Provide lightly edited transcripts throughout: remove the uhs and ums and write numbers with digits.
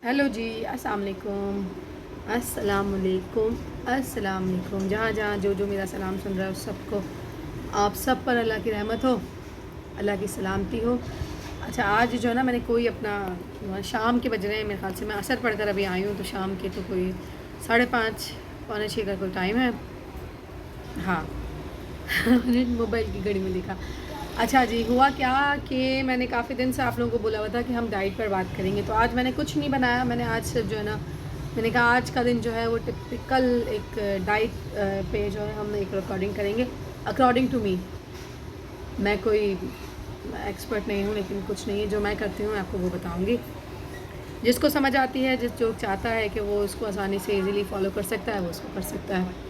Hello जी, अस्सलाम वालेकुम। अस्सलाम वालेकुम। अस्सलाम वालेकुम। जहाँ जहाँ जो जो मेरा सलाम सुन रहा है उस सबको, आप सब पर अल्लाह की रहमत हो, अल्लाह की सलामती हो। अच्छा, आज जो है ना, मैंने कोई अपना शाम के बज रहे हैं मेरे ख्याल से, मैं असर पढ़ कर अभी आई हूँ, तो शाम के तो कोई 5:30 पौने 6 का कोई टाइम है। हाँ। मैंने मोबाइल की घड़ी में देखा। अच्छा जी, हुआ क्या कि मैंने काफ़ी दिन से आप लोगों को बोला हुआ था कि हम डाइट पर बात करेंगे, तो आज मैंने कुछ नहीं बनाया। मैंने आज सिर्फ जो है ना, मैंने कहा आज का दिन जो है वो टिपिकल एक डाइट पे जो है हम एक रिकॉर्डिंग करेंगे अकॉर्डिंग टू मी। मैं कोई एक्सपर्ट नहीं हूँ, लेकिन कुछ नहीं है, जो मैं करती हूँ मैं आपको वो बताऊँगी। जिसको समझ आती है, जो चाहता है कि वो उसको आसानी से ईज़िली फॉलो कर सकता है, वो उसको कर सकता है।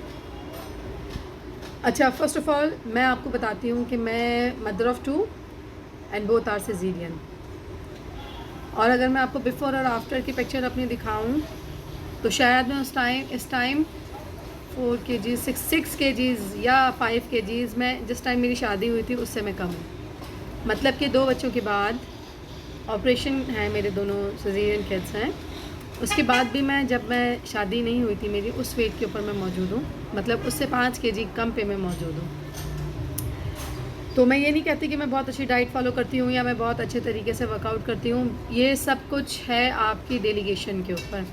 अच्छा, फ़र्स्ट ऑफ़ ऑल मैं आपको बताती हूँ कि मैं mother of 2 and both are caesarean. और अगर मैं आपको बिफ़ोर और आफ्टर की पिक्चर अपनी दिखाऊँ, तो शायद मैं इस टाइम 4 केजीज़ 6 केजीज़ या 5 केजीज़ मैं जिस टाइम मेरी शादी हुई थी उससे मैं कम हूँ। मतलब कि 2 बच्चों के बाद ऑपरेशन है, मेरे दोनों सिज़ेरियन किड्स हैं। उसके बाद भी जब मैं शादी नहीं हुई थी मेरी, उस वेट के ऊपर मैं मौजूद हूँ। मतलब उससे 5 केजी कम पे मैं मौजूद हूँ। तो मैं ये नहीं कहती कि मैं बहुत अच्छी डाइट फ़ॉलो करती हूँ या मैं बहुत अच्छे तरीके से वर्कआउट करती हूँ। ये सब कुछ है आपकी डेलीगेशन के ऊपर।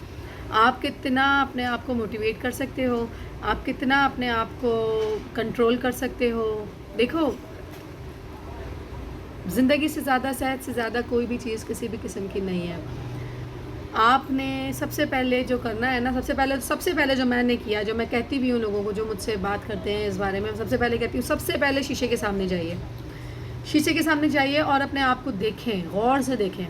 आप कितना अपने आप को मोटिवेट कर सकते हो, आप कितना अपने आप को कंट्रोल कर सकते हो। देखो, ज़िंदगी से ज़्यादा, सेहत से ज़्यादा कोई भी चीज़ किसी भी किस्म की नहीं है। आपने सबसे पहले जो करना है ना, सबसे पहले जो मैंने किया, जो मैं कहती भी हूँ लोगों को जो मुझसे बात करते हैं इस बारे में, सबसे पहले कहती हूँ, सबसे पहले शीशे के सामने जाइए। शीशे के सामने जाइए और अपने आप को देखें, गौर से देखें।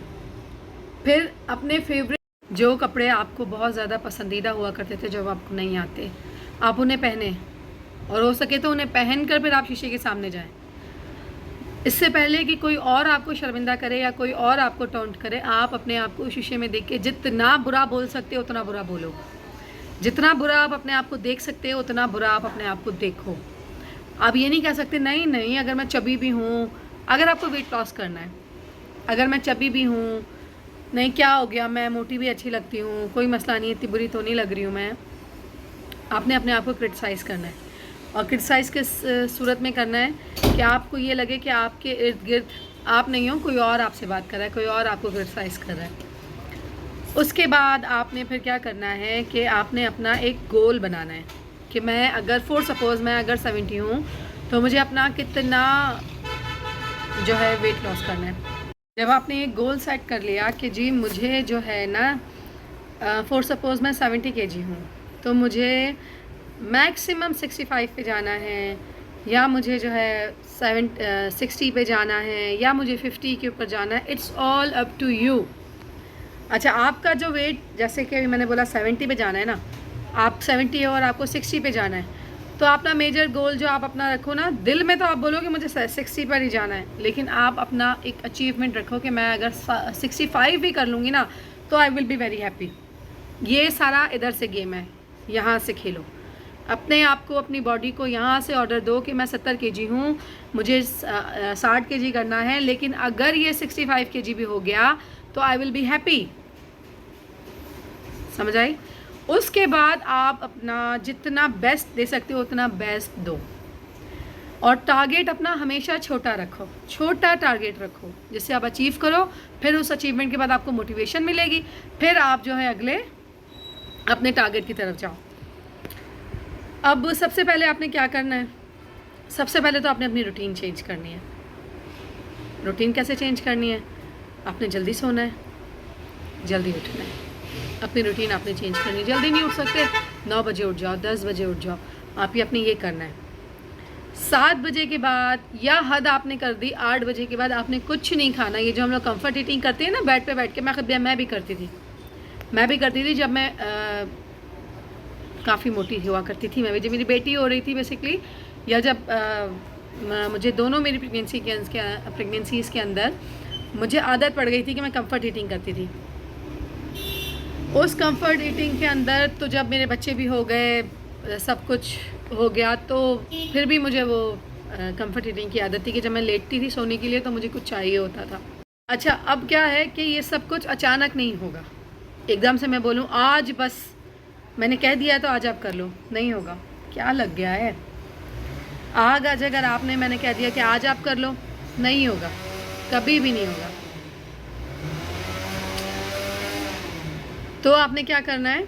फिर अपने फेवरेट जो कपड़े आपको बहुत ज़्यादा पसंदीदा हुआ करते थे, जब आपको नहीं आते, आप उन्हें पहने, और हो सके तो उन्हें पहन कर फिर आप शीशे के सामने जाएं। इससे पहले कि कोई और आपको शर्मिंदा करे या कोई और आपको टॉन्ट करे, आप अपने आप को शीशे में देख के जितना बुरा बोल सकते हो उतना बुरा बोलो। जितना बुरा आप अपने आप को देख सकते हो उतना बुरा आप अपने आप को देखो। आप ये नहीं कह सकते नहीं नहीं, अगर मैं चबी भी हूँ, अगर आपको वेट लॉस करना है, अगर मैं चबी भी हूँ, नहीं क्या हो गया, मैं मोटी भी अच्छी लगती हूँ, कोई मसला नहीं, इतनी बुरी तो नहीं लग रही हूँ मैं। आपने अपने आप को क्रिटिसाइज़ करना है, और क्रिटिसाइज़ किस सूरत में करना है कि आपको ये लगे कि आपके इर्द गिर्द आप नहीं हो, कोई और आपसे बात कर रहा है, कोई और आपको क्रिटिसाइज़ कर रहा है। उसके बाद आपने फिर क्या करना है कि आपने अपना एक गोल बनाना है कि मैं अगर फॉर सपोज़ मैं अगर 70 हूँ, तो मुझे अपना कितना जो है वेट लॉस करना है। जब आपने एक गोल सेट कर लिया कि जी मुझे जो है ना, फॉर सपोज़ मैं 70 केजी हूँ, तो मुझे मैक्सिमम 65 पे जाना है, या मुझे जो है 60 पे जाना है, या मुझे 50 के ऊपर जाना है। It's all up to you. अच्छा, आपका जो वेट, जैसे कि अभी मैंने बोला 70 पे जाना है ना, आप 70 है और आपको 60 पे जाना है, तो अपना मेजर गोल जो आप अपना रखो ना, दिल में तो आप बोलोगे मुझे 60 पर ही जाना है, लेकिन आप अपना एक अचीवमेंट रखो कि मैं अगर 65 भी कर लूँगी ना, तो I will be very happy. ये सारा इधर से गेम है, यहाँ से खेलो। अपने आप को, अपनी बॉडी को यहाँ से ऑर्डर दो कि मैं 70 केजी हूँ, मुझे 60 केजी करना है, लेकिन अगर ये 65 केजी भी हो गया तो आई विल बी हैप्पी। समझ आई? उसके बाद आप अपना जितना बेस्ट दे सकते हो उतना बेस्ट दो, और टारगेट अपना हमेशा छोटा रखो, छोटा टारगेट रखो जिससे आप अचीव करो। फिर उस अचीवमेंट के बाद आपको मोटिवेशन मिलेगी, फिर आप जो है अगले अपने टारगेट की तरफ जाओ। अब सबसे पहले आपने क्या करना है, सबसे पहले तो आपने अपनी रूटीन चेंज करनी है। रूटीन कैसे चेंज करनी है? आपने जल्दी सोना है, जल्दी उठना है। अपनी रूटीन आपने चेंज करनी है। जल्दी नहीं उठ सकते, 9 बजे उठ जाओ, 10 बजे उठ जाओ। आप ये अपनी ये करना है। 7 बजे के बाद, या हद आपने कर दी 8 बजे के बाद आपने कुछ नहीं खाना। ये जो हम लोग कंफर्ट ईटिंग करते हैं ना, बेड पे बैठ के, मैं भी करती थी जब मैं काफ़ी मोटी हुआ करती थी। मैं भी, जब मेरी बेटी हो रही थी बेसिकली, या जब मुझे दोनों मेरी प्रेगनेंसीज़ के अंदर मुझे आदत पड़ गई थी कि मैं कंफर्ट ईटिंग करती थी। उस कंफर्ट ईटिंग के अंदर तो जब मेरे बच्चे भी हो गए, सब कुछ हो गया, तो फिर भी मुझे वो कंफर्ट ईटिंग की आदत थी कि जब मैं लेटती थी सोने के लिए तो मुझे कुछ चाहिए होता था। अच्छा, अब क्या है कि ये सब कुछ अचानक नहीं होगा। एकदम से मैं बोलूँ आज बस मैंने कह दिया है तो आज आप कर लो, नहीं होगा। क्या लग गया है? आज अगर आपने मैंने कह दिया कि आज आप कर लो, नहीं होगा, कभी भी नहीं होगा। तो आपने क्या करना है,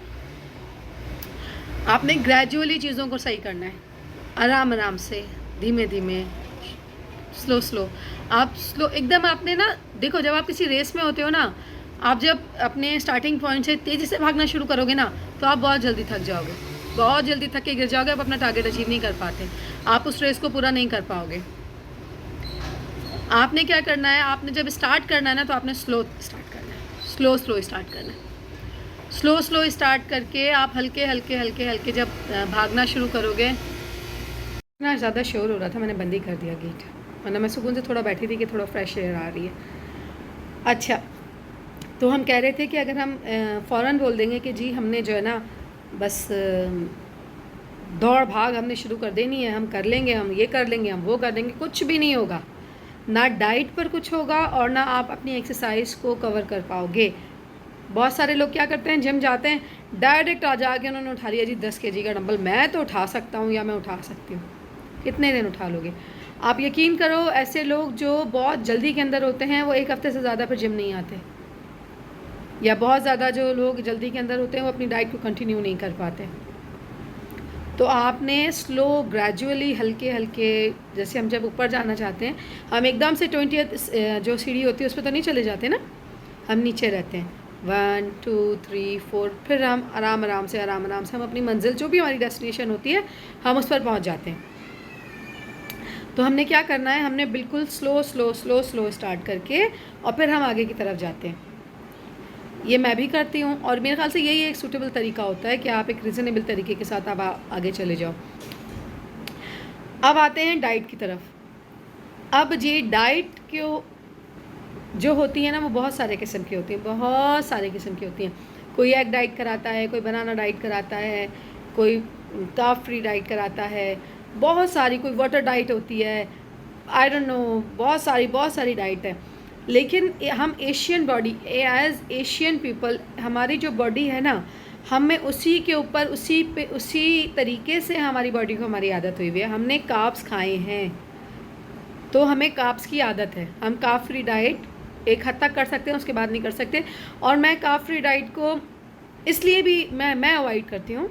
आपने ग्रेजुअली चीज़ों को सही करना है, आराम आराम से, धीमे धीमे, स्लो स्लो। आप स्लो एकदम, आपने ना देखो, जब आप किसी रेस में होते हो ना, आप जब अपने स्टार्टिंग पॉइंट से तेज़ी से भागना शुरू करोगे ना, तो आप बहुत जल्दी थक जाओगे, बहुत जल्दी थक के गिर जाओगे, आप अपना टारगेट अचीव नहीं कर पाते, आप उस रेस को पूरा नहीं कर पाओगे। आपने क्या करना है, आपने जब स्टार्ट करना है ना, तो आपने स्लो स्टार्ट करना है, स्लो स्लो स्टार्ट करना है। स्लो स्लो स्टार्ट करके आप हल्के हल्के हल्के हल्के जब भागना शुरू करोगे ना, ज़्यादा शोर हो रहा था, मैंने बंद ही कर दिया गेट, वरना मैं सुकून से थोड़ा बैठी थी कि थोड़ा फ्रेश एयर आ रही है। अच्छा, तो हम कह रहे थे कि अगर हम फ़ौरन बोल देंगे कि जी हमने जो है ना बस दौड़ भाग हमने शुरू कर देनी है, हम कर लेंगे, हम ये कर लेंगे, हम वो कर लेंगे, कुछ भी नहीं होगा। ना डाइट पर कुछ होगा और ना आप अपनी एक्सरसाइज को कवर कर पाओगे। बहुत सारे लोग क्या करते हैं, जिम जाते हैं, डायरेक्ट आ जाके उन्होंने उठा लिया जी 10 kg का डंबल, मैं तो उठा सकता हूँ या मैं उठा सकती हूँ। कितने दिन उठा लोगे? आप यकीन करो, ऐसे लोग जो बहुत जल्दी के अंदर होते हैं वो एक हफ्ते से ज़्यादा फिर जिम नहीं आते, या बहुत ज़्यादा जो लोग जल्दी के अंदर होते हैं वो अपनी डाइट को कंटिन्यू नहीं कर पाते। तो आपने स्लो ग्रेजुअली हल्के हल्के, जैसे हम जब ऊपर जाना चाहते हैं, हम एकदम से 20th जो सीढ़ी होती है उस पर तो नहीं चले जाते ना, हम नीचे रहते हैं, 1 2 3 4, फिर हम आराम आराम से हम अपनी मंजिल, जो भी हमारी डेस्टिनेशन होती है, हम उस पर पहुंच जाते हैं। तो हमने क्या करना है, हमने बिल्कुल slow slow slow slow start करके और फिर हम आगे की तरफ जाते हैं। ये मैं भी करती हूँ और मेरे ख्याल से यही एक सूटेबल तरीका होता है कि आप एक रिजनेबल तरीके के साथ आप आगे चले जाओ। अब आते हैं डाइट की तरफ। अब जी डाइट क्यों जो होती है ना, वो बहुत सारे किस्म की होती हैं, बहुत सारे किस्म की होती हैं। कोई एग डाइट कराता है, कोई बनाना डाइट कराता है, कोई कार्ब फ्री डाइट कराता है, बहुत सारी, कोई वाटर डाइट होती है, आई डोंट नो, बहुत सारी डाइट है। लेकिन हम Asian body, as Asian people, हमारी जो बॉडी है ना, हमें उसी के ऊपर उसी तरीके से हमारी बॉडी को हमारी आदत हुई हुई है। हमने कार्ब्स खाए हैं तो हमें कार्ब्स की आदत है। हम कार्ब फ्री डाइट एक हद तक कर सकते हैं, उसके बाद नहीं कर सकते। और मैं कार्ब फ्री डाइट को इसलिए भी मैं अवॉइड करती हूँ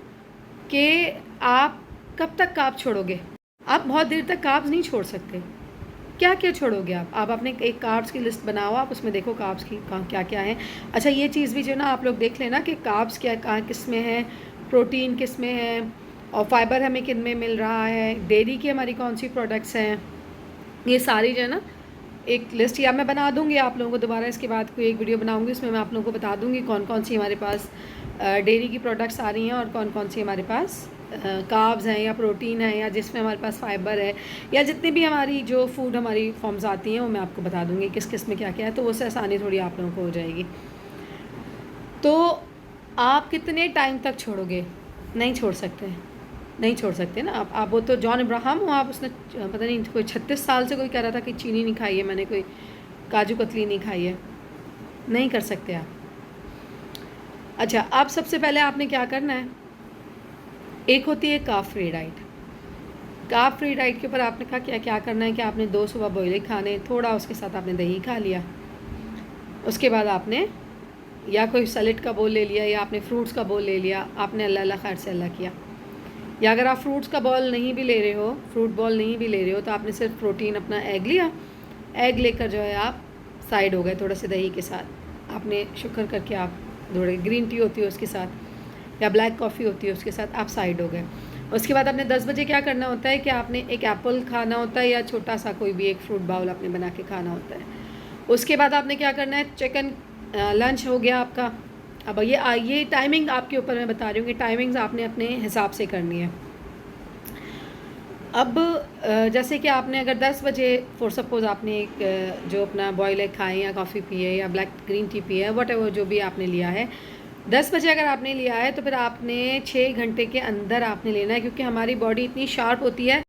कि आप कब तक कार्ब छोड़ोगे? आप बहुत देर तक कार्ब्स नहीं छोड़ सकते। क्या क्या छोड़ोगे आप अपने एक कार्ब्स की लिस्ट बनाओ, आप उसमें देखो कार्ब्स की क्या क्या है। अच्छा, ये चीज़ भी जो ना आप लोग देख लेना कि कार्ब्स क्या कहाँ किस में है, प्रोटीन किस में है, और फाइबर हमें किन में मिल रहा है, डेयरी की हमारी कौन सी प्रोडक्ट्स हैं, ये सारी जो है ना एक लिस्ट या मैं बना दूंगी आप लोगों को दोबारा। इसके बाद कोई एक वीडियो बनाऊंगी, उसमें मैं आप लोगों को बता दूंगी कौन कौन सी हमारे पास डेयरी की प्रोडक्ट्स आ रही हैं और कौन कौन सी हमारे पास कार्ब्स हैं या प्रोटीन है या जिसमें हमारे पास फाइबर है, या जितनी भी हमारी जो फूड हमारी फॉर्म्स आती हैं वो मैं आपको बता दूंगी किस किस में क्या क्या है। तो उससे आसानी थोड़ी आप लोगों को हो जाएगी। तो आप कितने टाइम तक छोड़ोगे? नहीं छोड़ सकते, नहीं छोड़ सकते ना आप वो तो जॉन अब्राहम हो आप, उसने पता नहीं कोई 36 साल से कोई कह रहा था कि चीनी नहीं खाई है मैंने, कोई काजू कतली नहीं खाई है, नहीं कर सकते आप। अच्छा, अब सबसे पहले आपने क्या करना है, एक होती है carb free diet. Carb free diet के ऊपर आपने कहा क्या क्या करना है कि आपने 2 सुबह बॉइल खाने, थोड़ा उसके साथ आपने दही खा लिया, उसके बाद आपने या कोई सैलेड का बोल ले लिया या आपने फ्रूट्स का बोल ले लिया, आपने अल्लाह अल्लाह खैर से अल्लाह किया। या अगर आप फ्रूट्स का बॉल नहीं भी ले रहे हो, फ्रूट बॉल नहीं भी ले रहे हो, तो आपने सिर्फ प्रोटीन अपना एग लिया, एग लेकर जो है आप साइड हो गए थोड़ा से दही के साथ, आपने शुक्र करके आप थोड़े ग्रीन टी होती है उसके साथ या ब्लैक कॉफ़ी होती है उसके साथ, आप साइड हो गए। उसके बाद आपने 10 बजे क्या करना होता है कि आपने एक एप्पल खाना होता है या छोटा सा कोई भी एक फ्रूट बाउल आपने बना के खाना होता है। उसके बाद आपने क्या करना है, चिकन लंच हो गया आपका। अब ये टाइमिंग आपके ऊपर मैं बता रही हूँ कि टाइमिंग्स आपने अपने हिसाब से करनी है। अब जैसे कि आपने अगर 10 बजे फॉर सपोज़ आपने एक जो अपना बॉयल एग खाएँ या कॉफ़ी पिए या ब्लैक ग्रीन टी पिए, वट एवर जो भी आपने लिया है, 10 बजे अगर आपने लिया है तो फिर आपने 6 घंटे के अंदर आपने लेना है, क्योंकि हमारी बॉडी इतनी शार्प होती है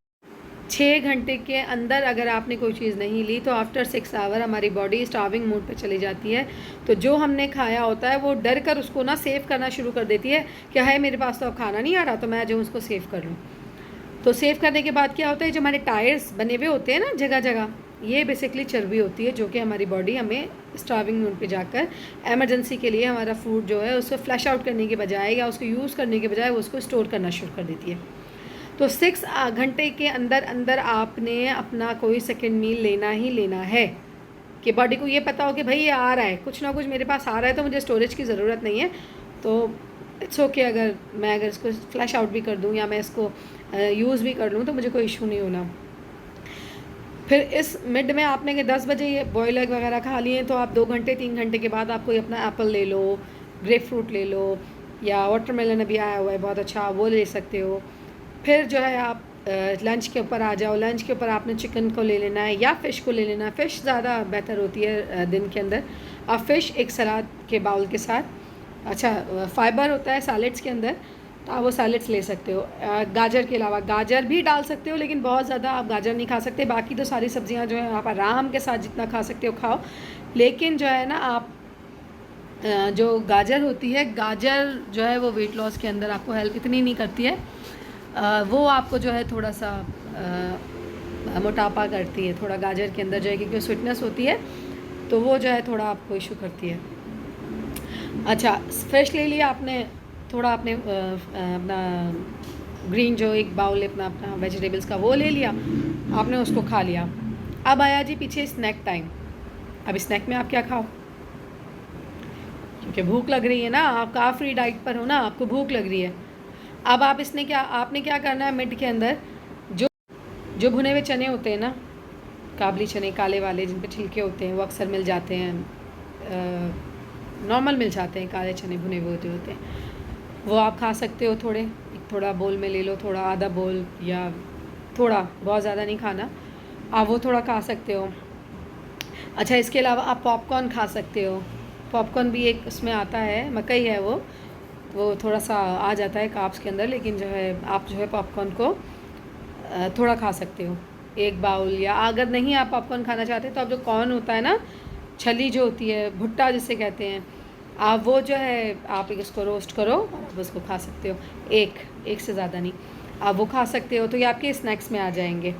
6 घंटे के अंदर अगर आपने कोई चीज़ नहीं ली तो आफ्टर 6 आवर हमारी बॉडी स्टार्विंग मोड पे चली जाती है। तो जो हमने खाया होता है वो डर कर उसको ना सेव करना शुरू कर देती है कि है मेरे पास तो अब खाना नहीं आ रहा, तो मैं जो उसको सेव कर लूँ। तो सेव करने के बाद क्या होता है, जो हमारे टायर्स बने हुए होते हैं ना जगह जगह, ये बेसिकली चर्बी होती है जो कि हमारी बॉडी हमें स्टार्विंग मोड पे जाकर एमरजेंसी के लिए हमारा फूड जो है उसको फ्लैश आउट करने के बजाय या उसको यूज़ करने के बजाय वो उसको स्टोर करना शुरू कर देती है। तो 6 घंटे के अंदर अंदर आपने अपना कोई सेकेंड मील लेना ही लेना है कि बॉडी को ये पता हो कि भाई ये आ रहा है, कुछ ना कुछ मेरे पास आ रहा है, तो मुझे स्टोरेज की ज़रूरत नहीं है। तो इट्स ओके अगर इसको फ्लैश आउट भी कर दूँ या मैं इसको यूज़ भी कर लूँ तो मुझे कोई इशू नहीं होना। फिर इस मिड में आपने कि 10 बजे ये बॉयल एग वगैरह खा लिए तो आप 2 घंटे 3 घंटे के बाद आप कोई अपना एप्पल ले लो, ग्रेप फ्रूट ले लो, या वाटरमेलन अभी आया हुआ है बहुत अच्छा, वो ले सकते हो। फिर जो है आप लंच के ऊपर आ जाओ। लंच के ऊपर आपने चिकन को ले लेना है या फ़िश को ले लेना है। फ़िश ज़्यादा बेहतर होती है दिन के अंदर। आप फ़िश एक सलाद के बाउल के साथ, अच्छा फ़ाइबर होता है सैलेड्स के अंदर, तो आप वो सैलेड्स ले सकते हो। गाजर के अलावा गाजर भी डाल सकते हो, लेकिन बहुत ज़्यादा आप गाजर नहीं खा सकते। बाकी तो सारी सब्जियां जो है आप आराम के साथ जितना खा सकते हो खाओ। लेकिन जो है ना आप जो गाजर होती है, गाजर जो है वो वेट लॉस के अंदर आपको हेल्प इतनी नहीं करती है। वो आपको जो है थोड़ा सा मोटापा करती है थोड़ा गाजर के अंदर जो है, क्योंकि स्वीटनेस होती है तो वो जो है थोड़ा आपको इशू करती है। अच्छा फ्रेश ले लिया आपने, थोड़ा आपने अपना ग्रीन जो एक बाउल अपना अपना वेजिटेबल्स का वो ले लिया, आपने उसको खा लिया। अब आया जी पीछे स्नैक टाइम। अब स्नैक में आप क्या खाओ, क्योंकि भूख लग रही है ना, आप काफ़ फ्री डाइट पर हो ना, आपको भूख लग रही है। अब आप आपने क्या करना है, मिड के अंदर जो भुने हुए चने होते हैं ना, काबली चने काले वाले जिन पे छिलके होते हैं, वो अक्सर मिल जाते हैं, नॉर्मल मिल जाते हैं, काले चने भुने हुए होते हैं, वो आप खा सकते हो। थोड़ा बोल में ले लो, थोड़ा आधा बोल या थोड़ा, बहुत ज़्यादा नहीं खाना, आप वो थोड़ा खा सकते हो। अच्छा इसके अलावा आप पॉपकॉर्न खा सकते हो। पॉपकॉर्न भी एक उसमें आता है, मकई है वो थोड़ा सा आ जाता है कार्ब्स के अंदर, लेकिन जो है आप जो है पॉपकॉर्न को थोड़ा खा सकते हो, एक बाउल। या अगर नहीं आप पॉपकॉर्न खाना चाहते तो आप जो कॉर्न होता है ना, छली जो होती है, भुट्टा जिसे कहते हैं, आप वो जो है आप इसको रोस्ट करो, आप उसको खा सकते हो। एक से ज़्यादा नहीं, आप वो खा सकते हो। तो ये आपके स्नैक्स में आ जाएंगे।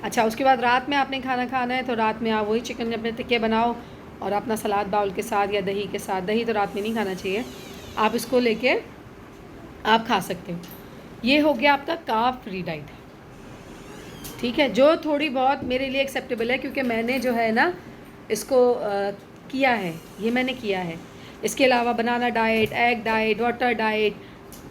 अच्छा उसके बाद रात में आपने खाना खाना है तो रात में आप वही चिकन अपने टिक्के बनाओ और अपना सलाद बाउल के साथ या दही के साथ, दही तो रात में नहीं खाना चाहिए, आप इसको लेके आप खा सकते हो। ये हो गया आपका कार्ब फ्री डाइट, ठीक है, जो थोड़ी बहुत मेरे लिए एक्सेप्टेबल है, क्योंकि मैंने जो है ना इसको किया है, ये मैंने किया है। इसके अलावा banana diet, egg diet, water diet,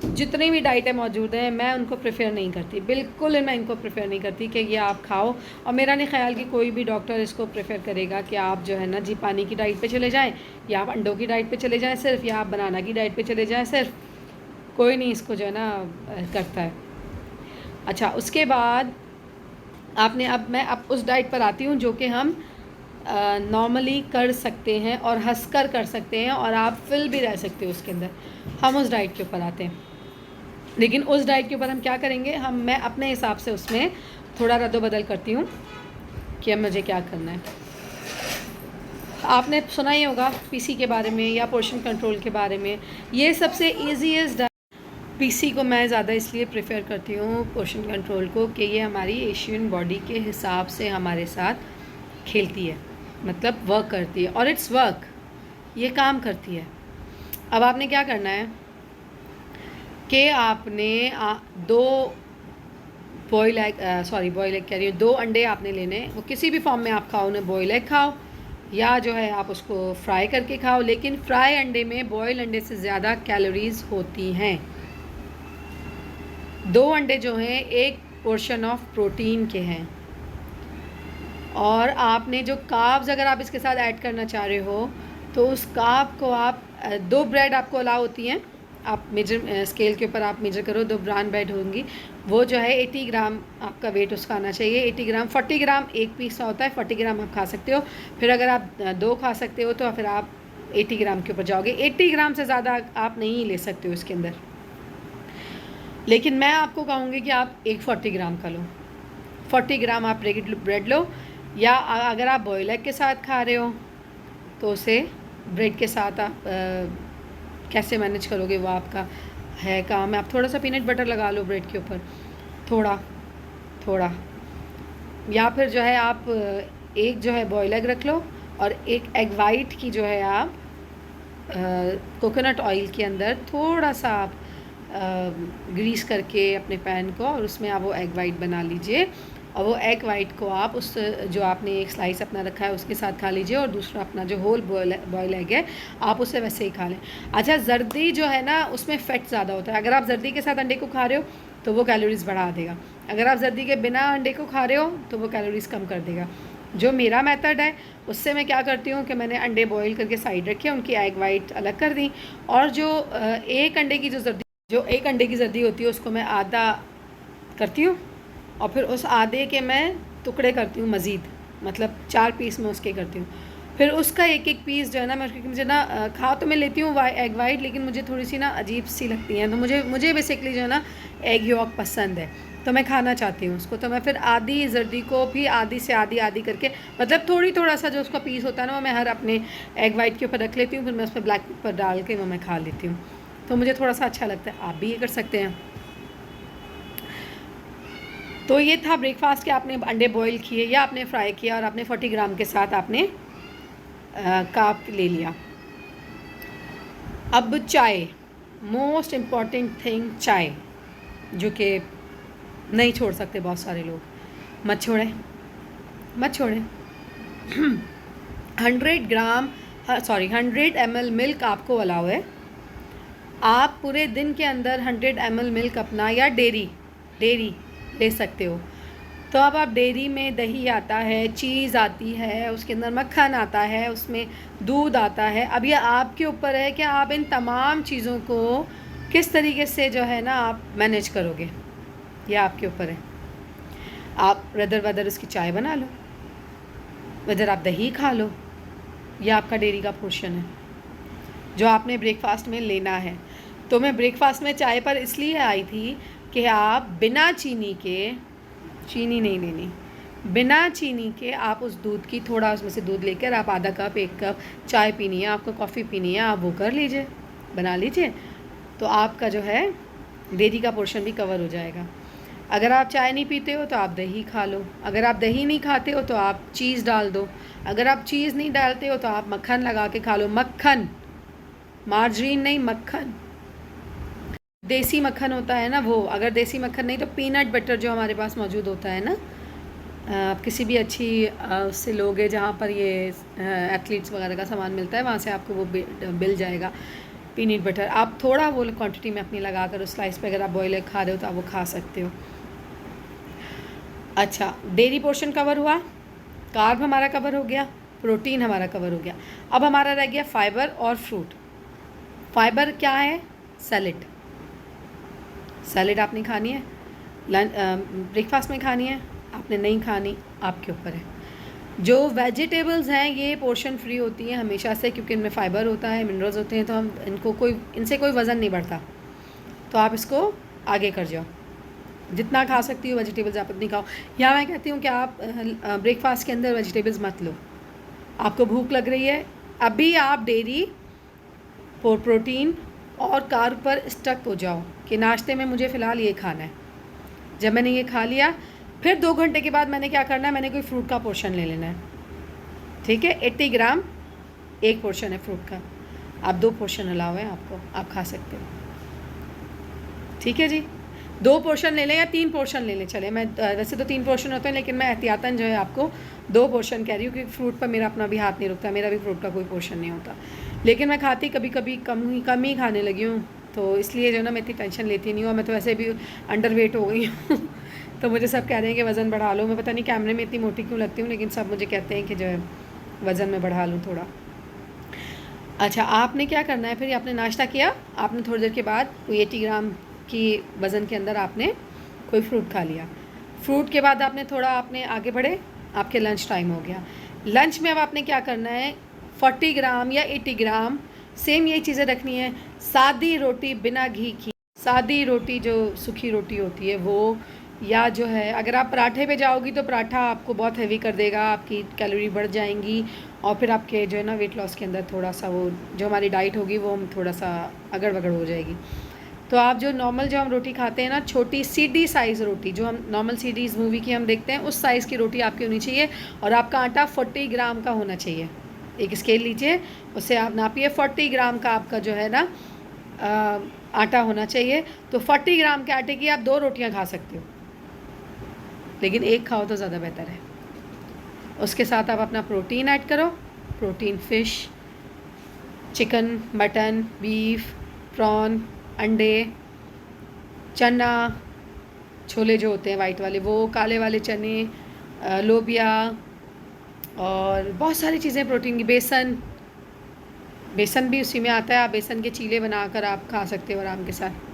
जितनी भी डाइटें मौजूद हैं मैं उनको प्रेफर नहीं करती, बिल्कुल मैं इनको प्रेफर नहीं करती कि ये आप खाओ। और मेरा नहीं ख्याल कि कोई भी डॉक्टर इसको प्रेफर करेगा कि आप जो है ना जी पानी की डाइट पे चले जाएं, या आप अंडों की डाइट पे चले जाएं सिर्फ, या आप बनाना की डाइट पे चले जाएं सिर्फ, कोई नहीं इसको जो है ना करता है। अच्छा उसके बाद मैं अब उस डाइट पर आती हूँ जो कि हम नॉर्मली कर सकते हैं और हंसकर कर सकते हैं और आप फिल भी रह सकते हो उसके अंदर। हम उस डाइट के ऊपर आते हैं, लेकिन उस डाइट के ऊपर हम क्या करेंगे, मैं अपने हिसाब से उसमें थोड़ा रद्दोबदल करती हूँ कि अब मुझे क्या करना है। आपने सुना ही होगा पीसी के बारे में या पोर्शन कंट्रोल के बारे में। ये सबसे ईजीएस्ट पीसी को मैं ज़्यादा इसलिए प्रेफर करती हूँ पोर्शन कंट्रोल को कि ये हमारी एशियन बॉडी के हिसाब से हमारे साथ खेलती है, मतलब वर्क करती है, और इट्स वर्क, ये काम करती है। अब आपने क्या करना है कि आपने बॉयल एग कह रही हूँ, 2 अंडे आपने लेने, वो किसी भी फॉर्म में आप खाओ, उन्हें बॉयल एग खाओ या जो है आप उसको फ्राई करके खाओ, लेकिन फ्राई अंडे में बॉयल अंडे से ज़्यादा कैलोरीज होती हैं। 2 अंडे जो हैं एक पोर्शन ऑफ प्रोटीन के हैं, और आपने जो कार्ब्स अगर आप इसके साथ ऐड करना चाह रहे हो तो उस कार्ब को आप 2 ब्रेड आपको अलाउ होती हैं, आप मेजर स्केल के ऊपर आप मेजर करो, 2 ब्राउन ब्रेड होंगी, वो जो है 80 ग्राम आपका वेट उसका आना चाहिए। 80 ग्राम 40 ग्राम एक पीस होता है, 40 ग्राम आप खा सकते हो। फिर अगर आप 2 खा सकते हो तो फिर आप 80 ग्राम के ऊपर जाओगे। 80 ग्राम से ज़्यादा आप नहीं ले सकते हो इसके अंदर, लेकिन मैं आपको कहूँगी कि आप एक 40 ग्राम का लो। 40 ग्राम आप ब्रेड लो, या अगर आप बॉयल एग के साथ खा रहे हो तो उसे ब्रेड के साथ आप कैसे मैनेज करोगे वो आपका है काम है। आप थोड़ा सा पीनट बटर लगा लो ब्रेड के ऊपर, थोड़ा थोड़ा, या फिर जो है आप एक जो है बॉयल एग रख लो और एक एग वाइट की जो है आप कोकोनट ऑयल के अंदर थोड़ा सा आप ग्रीस करके अपने पैन को, और उसमें आप वो एग वाइट बना लीजिए, और वो एग वाइट को आप उस जो आपने एक स्लाइस अपना रखा है उसके साथ खा लीजिए, और दूसरा अपना जो होल बॉयल एग है आप उसे वैसे ही खा लें। अच्छा, जर्दी जो है ना उसमें फ़ैट ज़्यादा होता है। अगर आप जर्दी के साथ अंडे को खा रहे हो तो वो कैलोरीज़ बढ़ा देगा, अगर आप जर्दी के बिना अंडे को खा रहे हो तो वो कैलोरीज़ कम कर देगा। जो मेरा मेथड है उससे मैं क्या करती हूँ कि मैंने अंडे बॉईल करके साइड रखे, उनकी एग वाइट अलग कर दी, और जो एक अंडे की एक अंडे की जर्दी होती है उसको मैं आधा करती हूँ, और फिर उस आधे के मैं टुकड़े करती हूँ मज़ीद, मतलब 4 पीस में उसके करती हूँ। फिर उसका एक एक पीस जो है ना मैं, क्योंकि मुझे ना खा तो मैं लेती हूँ एग वाइट, लेकिन मुझे थोड़ी सी ना अजीब सी लगती हैं, तो मुझे बेसिकली जो है ना एग यॉक पसंद है, तो मैं खाना चाहती हूँ उसको, तो मैं फिर आधी जर्दी को भी आधी से आधी करके, मतलब थोड़ा सा जो उसका पीस होता है ना वो मैं हर अपने एग वाइट के ऊपर रख लेती हूँ, फिर मैं उस पर ब्लैक पेपर डाल के वो मैं खा लेती हूँ, तो मुझे थोड़ा सा अच्छा लगता है। आप भी ये कर सकते हैं। तो ये था ब्रेकफास्ट के, आपने अंडे बॉईल किए या आपने फ्राई किया और आपने 40 ग्राम के साथ आपने कार्ब ले लिया। अब चाय, मोस्ट इम्पॉर्टेंट थिंग चाय, जो कि नहीं छोड़ सकते बहुत सारे लोग, मत छोड़ें 100 ml मिल्क आपको अलाउ है। आप पूरे दिन के अंदर 100 ml मिल्क अपना, या डेयरी ले सकते हो। तो अब आप डेयरी में दही आता है, चीज़ आती है, उसके अंदर मक्खन आता है, उसमें दूध आता है। अब ये आपके ऊपर है कि आप इन तमाम चीज़ों को किस तरीके से जो है ना आप मैनेज करोगे, ये आपके ऊपर है। आप वेदर उसकी चाय बना लो, वेदर आप दही खा लो, यह आपका डेयरी का पोर्शन है जो आपने ब्रेकफास्ट में लेना है। तो मैं ब्रेकफास्ट में चाय पर इसलिए आई थी कि आप बिना चीनी नहीं लेनी, बिना चीनी के आप उस दूध की थोड़ा उसमें से दूध लेकर आप आधा कप 1 कप चाय पीनी है, आपको कॉफ़ी पीनी है, आप वो कर लीजिए, बना लीजिए, तो आपका जो है डेयरी का पोर्शन भी कवर हो जाएगा। अगर आप चाय नहीं पीते हो तो आप दही खा लो, अगर आप दही नहीं खाते हो तो आप चीज़ डाल दो, अगर आप चीज़ नहीं डालते हो तो आप मक्खन लगा के खा लो। मक्खन, मार्जरीन नहीं, मक्खन, देसी मक्खन होता है ना वो। अगर देसी मक्खन नहीं तो पीनट बटर जो हमारे पास मौजूद होता है ना, आप किसी भी अच्छी उससे लोगे जहाँ पर ये एथलीट्स वगैरह का सामान मिलता है, वहाँ से आपको वो मिल जाएगा पीनट बटर। आप थोड़ा वो क्वांटिटी में अपनी लगा कर उस स्लाइस पे अगर आप बॉयल एग खा रहे हो तो आप वो खा सकते हो। अच्छा, डेयरी पोर्शन कवर हुआ, कार्ब हमारा कवर हो गया, प्रोटीन हमारा कवर हो गया। अब हमारा रह गया फाइबर और फ्रूट। फाइबर क्या है? सैलेड आपने खानी है, ब्रेकफास्ट में खानी है, आपने नहीं खानी, आपके ऊपर है। जो वेजिटेबल्स हैं ये पोर्शन फ्री होती हैं हमेशा से, क्योंकि इनमें फ़ाइबर होता है, मिनरल्स होते हैं, तो हम इनसे कोई वज़न नहीं बढ़ता, तो आप इसको आगे कर जाओ, जितना खा सकती हो वेजिटेबल्स आप उतनी खाओ। या मैं कहती हूँ कि आप ब्रेकफास्ट के अंदर वेजिटेबल्स मत लो, आपको भूख लग रही है, अभी आप डेयरी, प्रोटीन और कार्ब पर स्टक हो जाओ कि नाश्ते में मुझे फ़िलहाल ये खाना है। जब मैंने ये खा लिया, फिर 2 घंटे के बाद मैंने क्या करना है, मैंने कोई फ्रूट का पोर्शन ले लेना है, ठीक है। 80 ग्राम एक पोर्शन है फ्रूट का, आप 2 पोर्शन अलाउ है आपको, आप खा सकते हो, ठीक है जी। 2 पोर्शन ले लें या 3 पोर्शन ले लें, चले। मैं वैसे तो 3 पोर्शन होते हैं, लेकिन मैं एहतियातन जो है आपको 2 पोर्शन कह रही हूँ, क्योंकि फ्रूट पर मेरा अपना भी हाथ नहीं रुकता, मेरा भी फ्रूट का कोई पोर्शन नहीं होता, लेकिन मैं खाती कभी कभी कम ही खाने लगी हूँ, तो इसलिए जो है ना मैं इतनी टेंशन लेती नहीं हूँ। मैं तो वैसे भी अंडर वेट हो गई हूँ तो मुझे सब कह रहे हैं कि वज़न बढ़ा लो। मैं पता नहीं कैमरे में इतनी मोटी क्यों लगती हूँ, लेकिन सब मुझे कहते हैं कि जो है वज़न में बढ़ा लूँ थोड़ा। अच्छा, आपने क्या करना है फिर, आपने नाश्ता किया, आपने थोड़ी देर के बाद कोई 80 ग्राम की वज़न के अंदर आपने कोई फ्रूट खा लिया। फ्रूट के बाद आपने थोड़ा आपने आगे बढ़े, आपके लंच टाइम हो गया। लंच में अब आपने क्या करना है, 40 ग्राम या 80 ग्राम सेम यही चीज़ें रखनी है। सादी रोटी बिना घी की, सादी रोटी जो सूखी रोटी होती है वो, या जो है अगर आप पराठे पे जाओगी तो पराठा आपको बहुत हैवी कर देगा, आपकी कैलोरी बढ़ जाएंगी और फिर आपके जो है ना वेट लॉस के अंदर थोड़ा सा वो जो हमारी डाइट होगी वो थोड़ा सा अगड़ वगड़ हो जाएगी। तो आप जो नॉर्मल जो हम रोटी खाते हैं ना, छोटी सीडी साइज़ रोटी, जो हम नॉर्मल सीडीज़ मूवी की हम देखते हैं, उस साइज़ की रोटी आपकी होनी चाहिए और आपका आटा 40 ग्राम का होना चाहिए। एक स्केल लीजिए, उससे आप नापिए, 40 ग्राम का आपका जो है ना आटा होना चाहिए। तो 40 ग्राम के आटे की आप 2 रोटियां खा सकते हो, लेकिन एक खाओ तो ज़्यादा बेहतर है। उसके साथ आप अपना प्रोटीन ऐड करो, protein fish, chicken, mutton, beef, prawn, अंडे, चना, छोले जो होते हैं वाइट वाले वो, काले वाले चने, लोबिया और बहुत सारी चीज़ें प्रोटीन की, बेसन, बेसन भी उसी में आता है। आप बेसन के चीले बनाकर आप खा सकते हो आराम के साथ।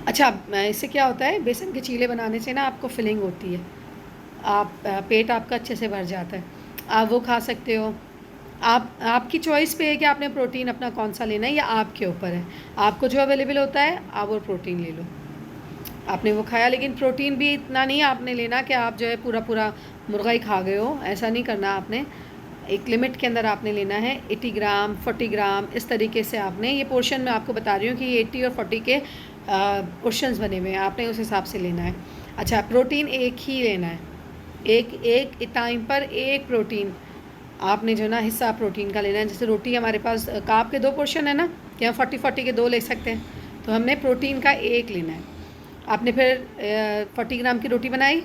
अच्छा, इससे क्या होता है, बेसन के चीले बनाने से ना आपको फिलिंग होती है, आप पेट आपका अच्छे से भर जाता है, आप वो खा सकते हो। आपकी चॉइस पे है कि आपने प्रोटीन अपना कौन सा लेना है, या आपके ऊपर है, आपको जो अवेलेबल होता है आप वो प्रोटीन ले लो। आपने वो खाया, लेकिन प्रोटीन भी इतना नहीं आपने लेना कि आप जो है पूरा पूरा मुर्गा ही खा गए हो, ऐसा नहीं करना आपने। एक लिमिट के अंदर आपने लेना है, 80 ग्राम, 40 ग्राम, इस तरीके से आपने, ये पोर्शन मैं आपको बता रही हूँ कि ये 80 और 40 के पोर्शंस बने हुए हैं, आपने उस हिसाब से लेना है। अच्छा, प्रोटीन एक ही लेना है, एक टाइम पर एक प्रोटीन आपने जो ना हिस्सा प्रोटीन का लेना है। जैसे रोटी हमारे पास कार्ब के 2 पोर्शन है ना, कि हम 40-40 के 2 ले सकते हैं, तो हमने प्रोटीन का एक लेना है। आपने फिर 40 ग्राम की रोटी बनाई,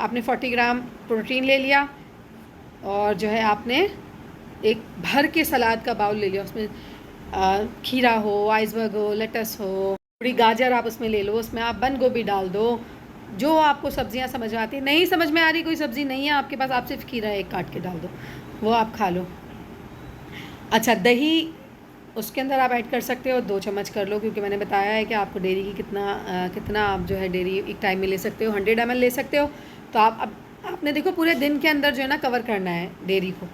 आपने 40 ग्राम प्रोटीन ले लिया और जो है आपने एक भर के सलाद का बाउल ले लिया, उसमें खीरा हो, आइसबर्ग हो, लेटस हो, थोड़ी गाजर आप उसमें ले लो, उसमें आप बंद गोभी डाल दो, जो आपको सब्जियां समझ में आती है। नहीं समझ में आ रही कोई सब्ज़ी नहीं है आपके पास, आप सिर्फ खीरा एक काट के डाल दो, वो आप खा लो। अच्छा, दही उसके अंदर आप ऐड कर सकते हो, 2 चम्मच कर लो, क्योंकि मैंने बताया है कि आपको डेयरी की कितना आप जो है डेयरी एक टाइम में ले सकते हो, 100 ml ले सकते हो। तो अब आपने देखो पूरे दिन के अंदर जो है ना कवर करना है डेयरी को,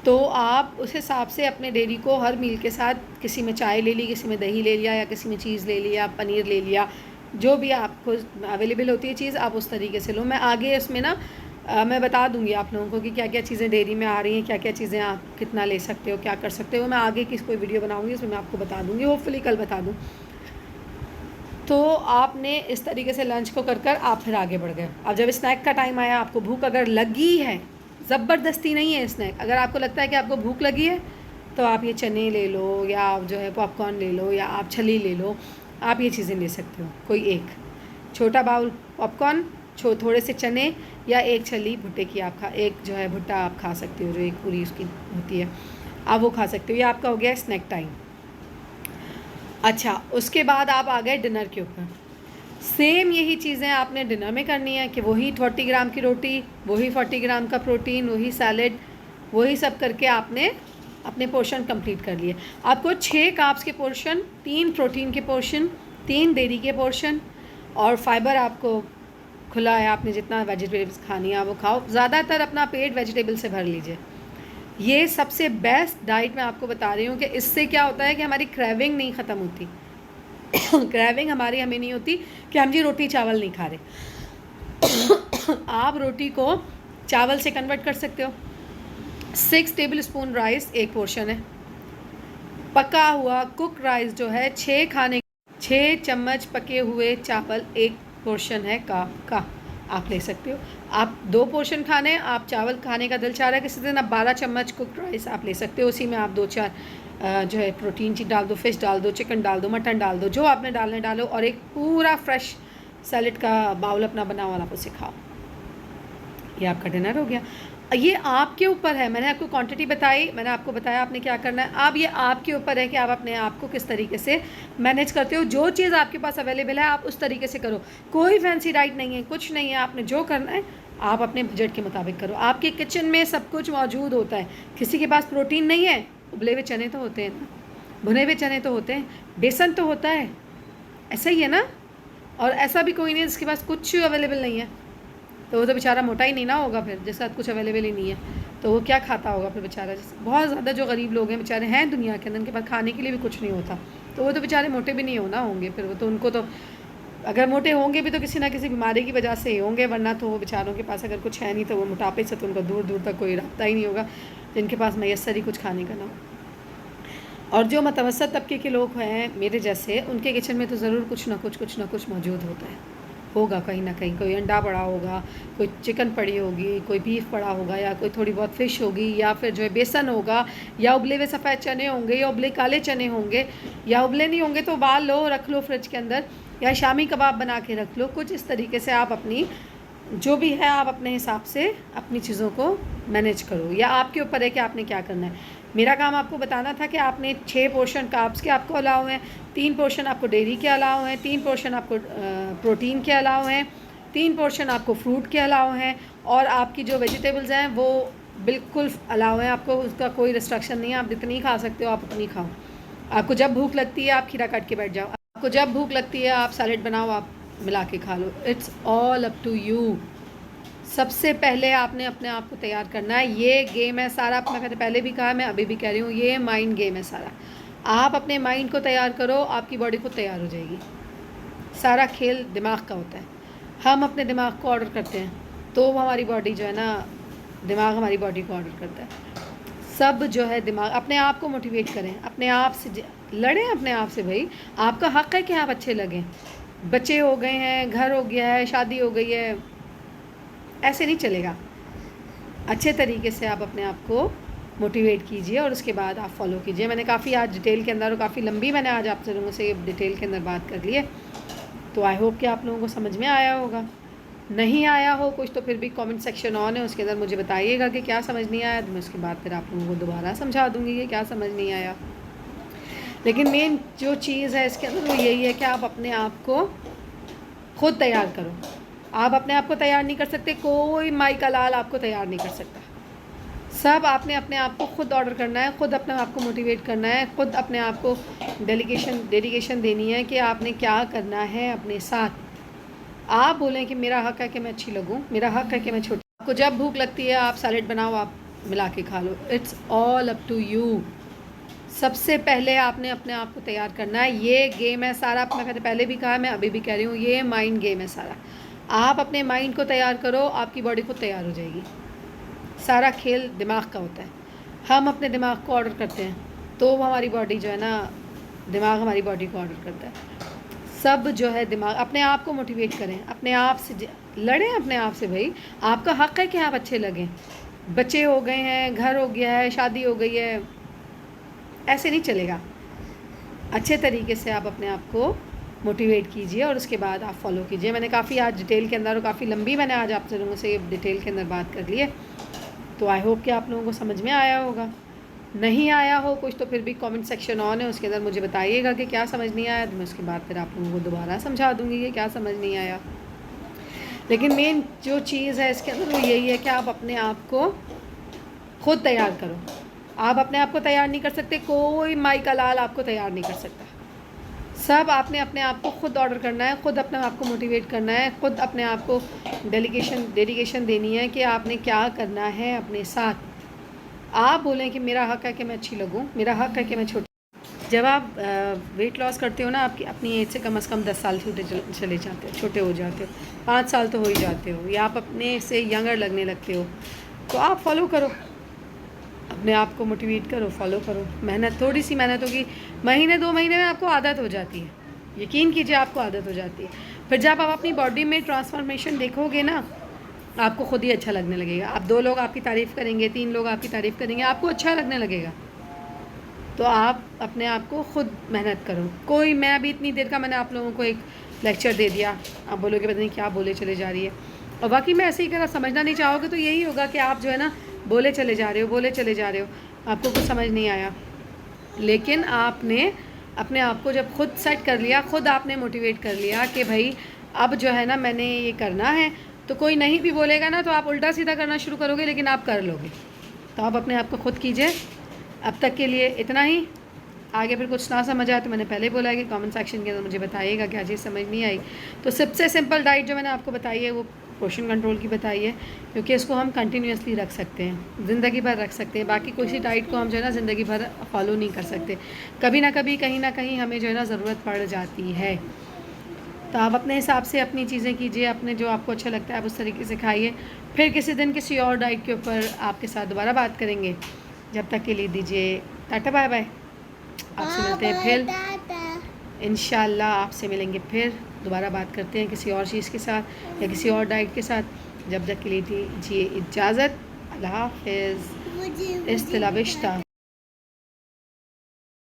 तो आप उस हिसाब से अपने डेयरी को हर मील के साथ, किसी में चाय ले ली, किसी में दही ले लिया, या किसी में चीज़ ले लिया, पनीर ले लिया, जो भी आपको अवेलेबल होती है चीज़ आप उस तरीके से लो। मैं आगे इसमें ना मैं बता दूंगी आप लोगों को कि क्या क्या चीज़ें डेयरी में आ रही हैं, क्या क्या चीज़ें आप कितना ले सकते हो, क्या कर सकते हो। मैं आगे की कोई वीडियो बनाऊंगी उसमें मैं आपको बता दूंगी, होपफुली कल बता दूँ। तो आपने इस तरीके से लंच को कर आप फिर आगे बढ़ गए। अब जब स्नैक का टाइम आया, आपको भूख अगर लगी है, ज़बरदस्ती नहीं है स्नैक, अगर आपको लगता है कि आपको भूख लगी है तो आप ये चने ले लो, या आप जो है पॉपकॉर्न ले लो, या आप छली ले लो, आप ये चीज़ें ले सकते हो। कोई एक छोटा बाउल पॉपकॉर्न, थोड़े से चने, या एक छली भुट्टे की आप एक जो है भुट्टा आप खा सकते हो, जो एक पूरी उसकी होती है, आप वो खा सकते हो। ये आपका हो गया स्नैक टाइम। अच्छा, उसके बाद आप आ गए डिनर के ऊपर। सेम यही चीज़ें आपने डिनर में करनी है कि वही 40 ग्राम की रोटी, वही 40 ग्राम का प्रोटीन, वही सैलेड, वही सब करके आपने अपने पोर्शन कंप्लीट कर लिए। आपको 6 कार्ब्स के पोर्शन, 3 प्रोटीन के पोर्शन, 3 डेयरी के पोर्शन, और फाइबर आपको खुला है, आपने जितना वेजिटेबल्स खानी है वो खाओ, ज़्यादातर अपना पेट वेजिटेबल से भर लीजिए। ये सबसे बेस्ट डाइट मैं आपको बता रही हूँ कि इससे क्या होता है कि हमारी क्रेविंग नहीं ख़त्म होती। क्रेविंग हमें नहीं होती कि हम जी रोटी चावल नहीं खा रहे। आप रोटी को चावल से कन्वर्ट कर सकते हो। 6 टेबल स्पून राइस एक पोर्शन है, पका हुआ कुक राइस जो है 6 चम्मच पके हुए चावल एक पोर्शन है का आप ले सकते हो। आप 2 पोर्शन खाने, आप चावल खाने का दिल चाह रहा है किसी दिन, आप 12 चम्मच कुक राइस आप ले सकते हो। उसी में आप 2-4 जो है प्रोटीन चीज डाल दो, फिश डाल दो, चिकन डाल दो, मटन डाल दो, जो आपने डालने डालो, और एक पूरा फ्रेश सैलेड का बाउल अपना बना हुआ आप उसे खाओ। ये आपका डिनर हो गया। ये आपके ऊपर है, मैंने आपको क्वांटिटी बताई, मैंने आपको बताया आपने क्या करना है। अब ये आपके ऊपर है कि आप अपने आप को किस तरीके से मैनेज करते हो। जो चीज़ आपके पास अवेलेबल है आप उस तरीके से करो। कोई फैंसी डाइट नहीं है, कुछ नहीं है, आपने जो करना है आप अपने बजट के मुताबिक करो। आपके किचन में सब कुछ मौजूद होता है। किसी के पास प्रोटीन नहीं है, उबले हुए चने तो होते हैं ना, भुने हुए चने तो होते हैं, बेसन तो होता है, ऐसा ही है ना। और ऐसा भी कोई नहीं है जिसके पास कुछ अवेलेबल नहीं है, तो वो तो बेचारा मोटा ही नहीं ना होगा फिर, जिसके साथ कुछ अवेलेबल ही नहीं है, तो वो क्या खाता होगा फिर बेचारा। जैसे बहुत ज़्यादा जो गरीब लोग हैं बेचारे हैं दुनिया के अंदर, उनके पास खाने के लिए भी कुछ नहीं होता, तो वो तो बेचारे मोटे भी नहीं होना होंगे फिर, वो तो उनको तो अगर मोटे होंगे भी तो किसी ना किसी बीमारी की वजह से ही होंगे, वरना तो वो बेचारों के पास अगर कुछ है नहीं तो वो मोटापे से तो उनका दूर दूर तक कोई रास्ता ही नहीं होगा जिनके पास मैसर ही कुछ खाने का ना हो। और जो मतवसत तबके के लोग हैं मेरे जैसे, उनके किचन में तो ज़रूर कुछ ना कुछ मौजूद होगा कहीं ना कहीं। कोई अंडा पड़ा होगा, कोई चिकन पड़ी होगी, कोई बीफ पड़ा होगा, या कोई थोड़ी बहुत फ़िश होगी, या फिर जो है बेसन होगा, या उबले हुए सफ़ेद चने होंगे, या उबले काले चने होंगे, या उबले नहीं होंगे तो उबाल लो, रख लो फ्रिज के अंदर, या शामी कबाब बना के रख लो। कुछ इस तरीके से आप अपनी जो भी है आप अपने हिसाब से अपनी चीज़ों को मैनेज करो, या आपके ऊपर है कि आपने क्या करना है। मेरा काम आपको बताना था कि आपने 6 पोर्शन कार्ब्स के आपको अलाउ हैं, 3 पोर्शन आपको डेयरी के अलाउ हैं, 3 पोर्शन आपको प्रोटीन के अलाउ हैं, 3 पोर्शन आपको फ्रूट के अलाउ हैं, और आपकी जो वेजिटेबल्स हैं वो बिल्कुल अलाउ हैं। आपको उसका कोई रिस्ट्रिक्शन नहीं है, आप जितनी खा सकते हो आप उतनी खाओ। आपको जब भूख लगती है आप खीरा काट के बैठ जाओ, आपको जब भूख लगती है आप सैलेड बनाओ, आप मिला के खा लो। It's all up to you. सबसे पहले आपने अपने आप को तैयार करना है। ये गेम है सारा, मैंने पहले भी कहा, मैं अभी भी कह रही हूँ, ये माइंड गेम है सारा। आप अपने माइंड को तैयार करो, आपकी बॉडी खुद तैयार हो जाएगी। सारा खेल दिमाग का होता है। हम अपने दिमाग को ऑर्डर करते हैं तो हमारी बॉडी जो है ना, दिमाग हमारी बॉडी को ऑर्डर करता है। सब जो है दिमाग। अपने आप को मोटिवेट करें, अपने आप से लड़ें, अपने आप से। भाई आपका हक़ है कि आप अच्छे लगें। बच्चे हो गए हैं, घर हो गया है, शादी हो गई है, ऐसे नहीं चलेगा। अच्छे तरीके से आप अपने आप को मोटिवेट कीजिए और उसके बाद आप फॉलो कीजिए। मैंने काफ़ी आज डिटेल के अंदर, और काफ़ी लंबी मैंने आज आप लोगों से डिटेल के अंदर बात कर ली है, तो आई होप कि आप लोगों को समझ में आया होगा। नहीं आया हो कुछ तो फिर भी कमेंट सेक्शन ऑन है, उसके अंदर मुझे बताइएगा कि क्या समझ नहीं आया, तो मैं उसके बाद फिर आप लोगों को दोबारा समझा दूँगी कि क्या समझ नहीं आया। लेकिन मेन जो चीज़ है इसके अंदर वो यही है कि आप अपने आप को खुद तैयार करो। आप अपने आप को तैयार नहीं कर सकते, कोई माई का लाल आपको तैयार नहीं कर सकता। सब आपने अपने आप को खुद ऑर्डर करना है, खुद अपने आप को मोटिवेट करना है, खुद अपने आप को डेडिकेशन देनी है कि आपने क्या करना है अपने साथ। आप बोलें कि मेरा हक़ है कि मैं अच्छी लगूं, मेरा हक़ है कि मैं छोटी। आपको जब भूख लगती है आप सैलेड बनाओ, आप मिला के खा लो। It's all up to you. सबसे पहले आपने अपने आप को तैयार करना है। ये गेम है सारा, मैंने पहले भी कहा, मैं अभी भी कह रही हूँ, ये माइंड गेम है सारा। आप अपने माइंड को तैयार करो, आपकी बॉडी खुद तैयार हो जाएगी। सारा खेल दिमाग का होता है। हम अपने दिमाग को ऑर्डर करते हैं तो हमारी बॉडी जो है ना, दिमाग हमारी बॉडी को ऑर्डर करता है। सब जो है दिमाग। अपने आप को मोटिवेट करें, अपने आप से लड़ें, अपने आप से। भाई आपका हक़ है कि आप अच्छे लगें। बच्चे हो गए हैं, घर हो गया है, शादी हो गई है, ऐसे नहीं चलेगा। अच्छे तरीके से आप अपने आप को मोटिवेट कीजिए और उसके बाद आप फॉलो कीजिए। मैंने काफ़ी आज डिटेल के अंदर, और काफ़ी लंबी मैंने आज आप लोगों से डिटेल के अंदर बात कर ली है, तो आई होप कि आप लोगों को समझ में आया होगा। नहीं आया हो कुछ तो फिर भी कमेंट सेक्शन ऑन है, उसके अंदर मुझे बताइएगा कि क्या समझ नहीं आया, तो मैं उसके बाद फिर आप लोगों को दोबारा समझा दूँगी कि क्या समझ नहीं आया। लेकिन मेन जो चीज़ है इसके अंदर वो यही है कि आप अपने आप को खुद तैयार करो। आप अपने आप को तैयार नहीं कर सकते, कोई माई का लाल आपको तैयार नहीं कर सकता। सब आपने अपने आप को खुद ऑर्डर करना है, खुद अपने आप को मोटिवेट करना है, खुद अपने आप को डेडिकेशन देनी है कि आपने क्या करना है अपने साथ। आप बोलें कि मेरा हक़ है कि मैं अच्छी लगूं, मेरा हक़ है कि मैं छोटी। जब आप वेट लॉस करते हो ना, आपकी अपनी एज से कम 10 साल चले जाते हो, छोटे हो जाते हो, 5 साल तो हो ही जाते हो, या आप अपने से यंगर लगने लगते हो, तो आप फॉलो करो, अपने आप को मोटिवेट करो, फॉलो करो। मेहनत, थोड़ी सी मेहनत होगी, महीने 2 महीने में आपको आदत हो जाती है। यकीन कीजिए आपको आदत हो जाती है। फिर जब आप अपनी बॉडी में ट्रांसफॉर्मेशन देखोगे ना, आपको खुद ही अच्छा लगने लगेगा। आप 2 लोग आपकी तारीफ़ करेंगे, 3 लोग आपकी तारीफ़ करेंगे, आपको अच्छा लगने लगेगा। तो आप अपने आप को खुद मेहनत करो। कोई, मैं अभी इतनी देर का मैंने आप लोगों को एक लेक्चर दे दिया, आप बोलोगे पता नहीं क्या बोले चले जा रही है, और बाकी मैं ऐसे ही अगर समझना नहीं चाहोगे तो यही होगा कि आप जो है ना बोले चले जा रहे हो, आपको कुछ समझ नहीं आया। लेकिन आपने अपने आप को जब खुद सेट कर लिया, खुद आपने मोटिवेट कर लिया कि भाई अब जो है ना मैंने ये करना है, तो कोई नहीं भी बोलेगा ना तो आप उल्टा सीधा करना शुरू करोगे, लेकिन आप कर लोगे। तो आप अपने आप को खुद कीजिए। अब तक के लिए इतना ही। आगे फिर कुछ ना समझ आए तो मैंने पहले बोला है कि कमेंट सेक्शन के अंदर मुझे बताइएगा क्या चीज़ समझ नहीं आई। तो सबसे सिंपल डाइट जो मैंने आपको बताई है वो पोर्शन कंट्रोल की बताई है, क्योंकि इसको हम कंटिन्यूसली रख सकते हैं, ज़िंदगी भर रख सकते हैं। बाकी कोई सी डाइट को हम जो है ना ज़िंदगी भर फॉलो नहीं कर सकते, कभी ना कभी कहीं ना कहीं हमें जो है ना ज़रूरत पड़ जाती है। तो आप अपने हिसाब से अपनी चीज़ें कीजिए, अपने जो आपको अच्छा लगता है आप उस तरीके से खाइए। फिर किसी दिन किसी और डाइट के ऊपर आपके साथ दोबारा बात करेंगे। जब तक के लिए दीजिए टाटा बाय बाय। आपसे मिलते हैं फिर इंशाल्लाह, आपसे मिलेंगे फिर दोबारा बात करते हैं किसी और चीज़ के साथ या किसी और डाइट के साथ। जब तक के लिए दीजिए इजाज़त। अल्लाह हाफ़िज़। इस्तिला बिश्ता।